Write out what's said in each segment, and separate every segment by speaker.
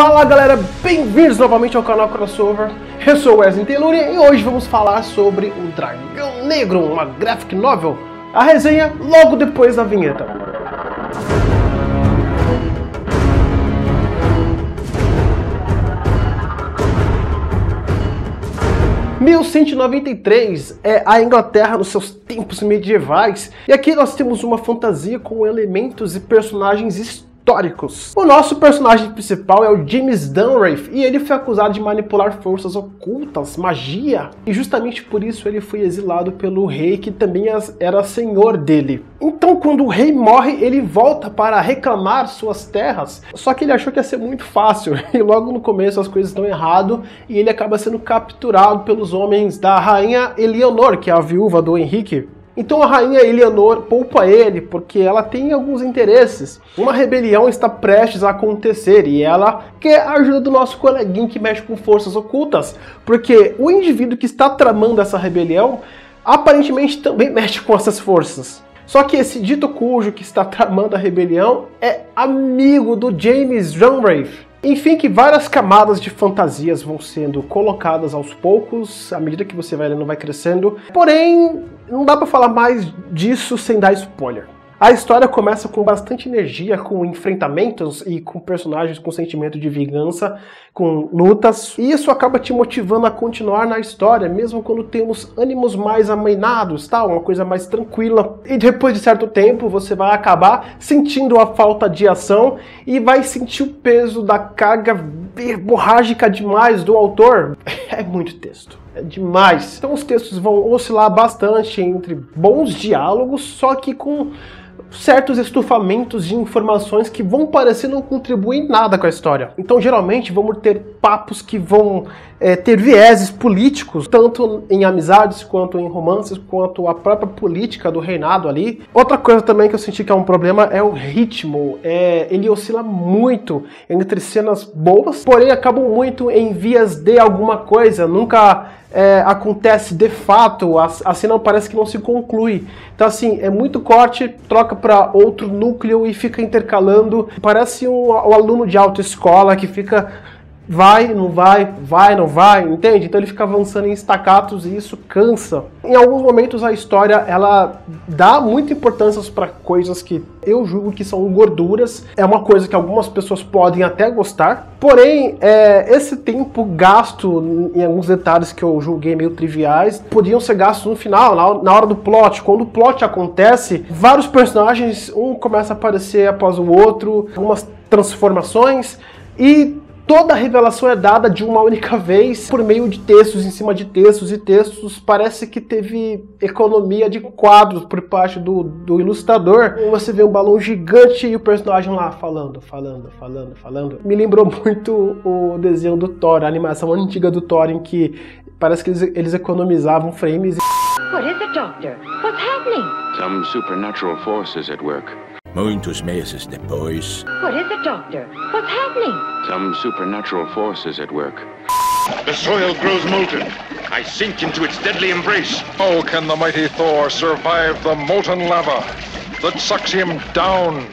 Speaker 1: Fala galera, bem-vindos novamente ao canal Crossover. Eu sou o Wesley Telúria e hoje vamos falar sobre o Dragão Negro, uma graphic novel. A resenha logo depois da vinheta. (1193) é a Inglaterra nos seus tempos medievais, e aqui nós temos uma fantasia com elementos e personagens históricos. O nosso personagem principal é o James Dunrafe, e ele foi acusado de manipular forças ocultas, magia, e justamente por isso ele foi exilado pelo rei, que também era senhor dele. Então quando o rei morre, ele volta para reclamar suas terras, só que ele achou que ia ser muito fácil, e logo no começo as coisas estão errado, e ele acaba sendo capturado pelos homens da rainha Eleanor, que é a viúva do Henrique. Então a rainha Eleanor poupa ele porque ela tem alguns interesses. Uma rebelião está prestes a acontecer e ela quer a ajuda do nosso coleguinha que mexe com forças ocultas, porque o indivíduo que está tramando essa rebelião aparentemente também mexe com essas forças. Só que esse dito cujo que está tramando a rebelião é amigo do James Dunrafe. Enfim, que várias camadas de fantasias vão sendo colocadas aos poucos, à medida que você vai lendo, vai crescendo. Porém, não dá pra falar mais disso sem dar spoiler. A história começa com bastante energia, com enfrentamentos e com personagens com sentimento de vingança, com lutas. E isso acaba te motivando a continuar na história, mesmo quando temos ânimos mais amainados, tá? Uma coisa mais tranquila. E depois de certo tempo, você vai acabar sentindo a falta de ação e vai sentir o peso da carga verborrágica demais do autor. É muito texto. É demais. Então os textos vão oscilar bastante entre bons diálogos, só que com certos estufamentos de informações que vão parecer não contribuir em nada com a história. Então geralmente vamos ter papos que vão ter vieses políticos, tanto em amizades, quanto em romances, quanto a própria política do reinado ali. Outra coisa também que eu senti que é um problema é o ritmo. Ele oscila muito entre cenas boas, porém acabam muito em vias de alguma coisa, nunca acontece de fato, a cena parece que não se conclui. Então assim, é muito corte, troca para outro núcleo e fica intercalando. Parece um aluno de autoescola que fica vai, não vai, vai, não vai, entende? Então ele fica avançando em estacatos e isso cansa. Em alguns momentos a história, ela dá muita importância para coisas que eu julgo que são gorduras. É uma coisa que algumas pessoas podem até gostar. Porém, esse tempo gasto em alguns detalhes que eu julguei meio triviais, podiam ser gastos no final, na hora do plot. Quando o plot acontece, vários personagens, um começa a aparecer após o outro, algumas transformações, e toda a revelação é dada de uma única vez, por meio de textos, em cima de textos e textos. Parece que teve economia de quadros por parte do ilustrador. Você vê um balão gigante e o personagem lá falando. Me lembrou muito o desenho do Thor, a animação antiga do Thor, em que parece que eles economizavam frames.
Speaker 2: What is it, Doctor? What's happening?
Speaker 3: Some supernatural forces at work.
Speaker 4: Muitos meses depois.
Speaker 2: What is it, Doctor? What's happening?
Speaker 3: Some supernatural forces at work.
Speaker 5: The soil grows molten. I sink into its deadly embrace.
Speaker 6: How can the mighty Thor survive the molten lava that sucks him down?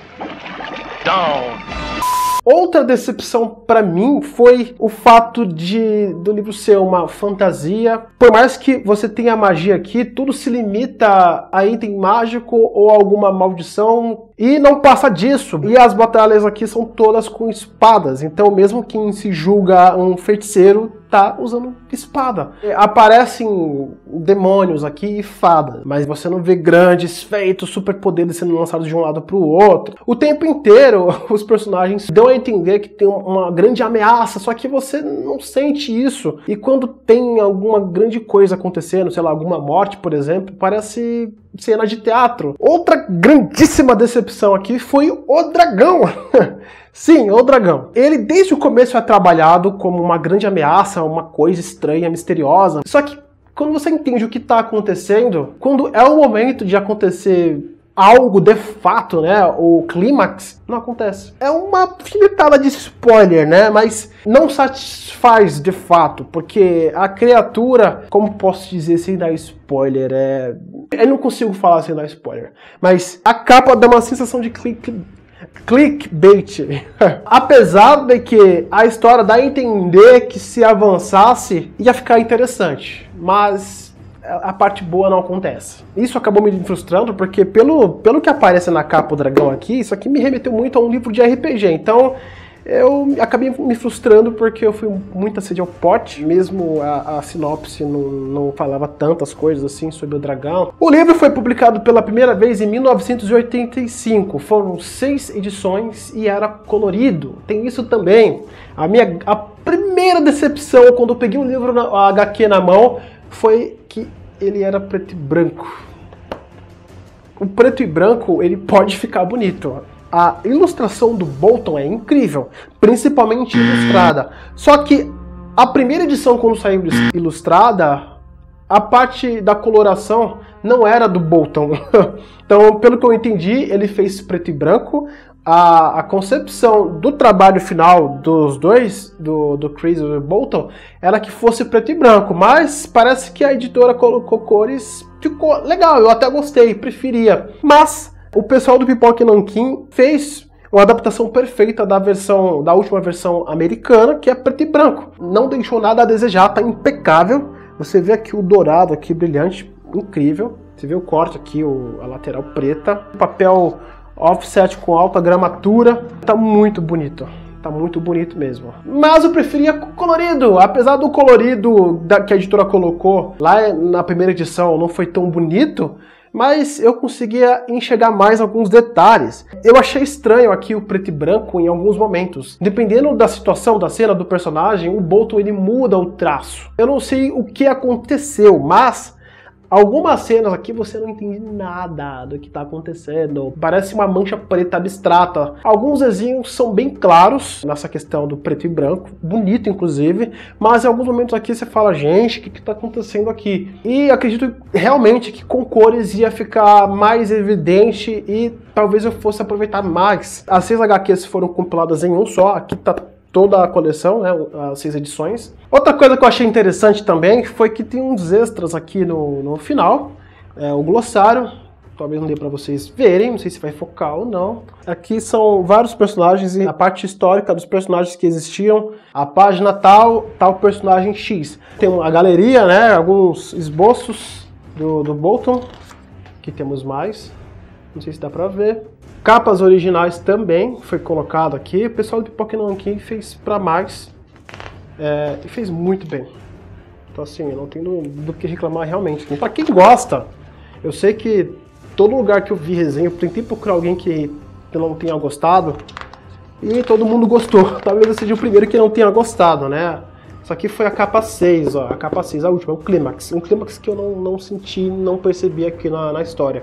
Speaker 1: Outra decepção para mim foi o fato do livro ser uma fantasia. Por mais que você tenha magia aqui, tudo se limita a item mágico ou alguma maldição e não passa disso. E as batalhas aqui são todas com espadas, então mesmo quem se julga um feiticeiro tá usando espada. Aparecem demônios aqui e fadas, mas você não vê grandes feitos, superpoderes sendo lançados de um lado para o outro. O tempo inteiro os personagens dão a entender que tem uma grande ameaça, só que você não sente isso. E quando tem alguma grande coisa acontecendo, sei lá, alguma morte, por exemplo, parece cena de teatro. Outra grandíssima decepção aqui foi o dragão. Sim, o dragão. Ele desde o começo é trabalhado como uma grande ameaça, uma coisa estranha, misteriosa. Só que quando você entende o que está acontecendo, quando é o momento de acontecer algo de fato, né, o clímax, não acontece. É uma filitada de spoiler, né, mas não satisfaz de fato, porque a criatura, como posso dizer sem dar spoiler, eu não consigo falar sem dar spoiler, mas a capa dá uma sensação de Clickbait. Apesar de que a história dá a entender que se avançasse ia ficar interessante, mas a parte boa não acontece. Isso acabou me frustrando porque pelo que aparece na capa o dragão aqui, isso aqui me remeteu muito a um livro de RPG, então eu acabei me frustrando porque eu fui muito a sede ao pote, mesmo a sinopse não falava tantas coisas assim sobre o dragão. O livro foi publicado pela primeira vez em 1985, foram 6 edições e era colorido, tem isso também. A primeira decepção quando eu peguei o livro, a HQ na mão, foi que ele era preto e branco. O preto e branco, ele pode ficar bonito. A ilustração do Bolton é incrível, principalmente ilustrada. Só que a primeira edição, quando saiu ilustrada, a parte da coloração não era do Bolton. Então, pelo que eu entendi, ele fez preto e branco. A concepção do trabalho final dos dois, do Chris e do Bolton, era que fosse preto e branco. Mas parece que a editora colocou cores, ficou legal, eu até gostei, preferia. Mas o pessoal do Pipoca e Nanquim fez uma adaptação perfeita da última versão americana, que é preto e branco. Não deixou nada a desejar, tá impecável. Você vê aqui o dourado aqui brilhante, incrível. Você vê o corte aqui, a lateral preta. O papel offset com alta gramatura. Tá muito bonito. Tá muito bonito mesmo. Mas eu preferia colorido. Apesar do colorido que a editora colocou lá na primeira edição não foi tão bonito, mas eu conseguia enxergar mais alguns detalhes. Eu achei estranho aqui o preto e branco em alguns momentos. Dependendo da situação, da cena, do personagem, o Bolton ele muda o traço. Eu não sei o que aconteceu, mas algumas cenas aqui você não entende nada do que está acontecendo. Parece uma mancha preta abstrata. Alguns desenhos são bem claros nessa questão do preto e branco, bonito inclusive, mas em alguns momentos aqui você fala, gente, o que está acontecendo aqui? E acredito realmente que com cores ia ficar mais evidente e talvez eu fosse aproveitar mais. As 6 HQs foram compiladas em um só, aqui está toda a coleção, né, as 6 edições. Outra coisa que eu achei interessante também foi que tem uns extras aqui no final. O glossário, talvez não dê para vocês verem, não sei se vai focar ou não. Aqui são vários personagens e a parte histórica dos personagens que existiam. A página tal personagem X. Tem a galeria, né, alguns esboços do Bolton. Aqui temos mais, não sei se dá para ver. Capas originais também foi colocado aqui. O pessoal do Pipoca e Nanquim fez para mais. E fez muito bem. Então assim, eu não tenho do que reclamar realmente. Para quem gosta, eu sei que todo lugar que eu vi resenha, eu tentei procurar alguém que não tenha gostado. E todo mundo gostou. Talvez eu seja o primeiro que não tenha gostado, né? Isso aqui foi a capa 6, ó. A capa 6, a última, o clímax. Um clímax que eu não senti, não percebi aqui na história.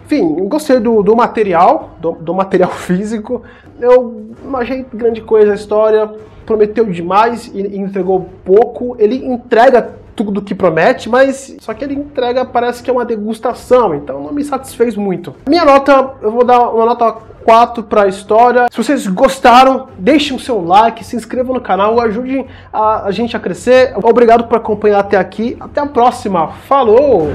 Speaker 1: Enfim, eu gostei do material, do material físico. Eu não achei grande coisa a história, prometeu demais e entregou pouco. Ele entrega tudo que promete, mas só que ele entrega, parece que é uma degustação, então não me satisfez muito. Minha nota, eu vou dar uma nota 4 para a história. Se vocês gostaram, deixem o seu like, se inscrevam no canal, ajudem a gente a crescer. Obrigado por acompanhar até aqui. Até a próxima. Falou!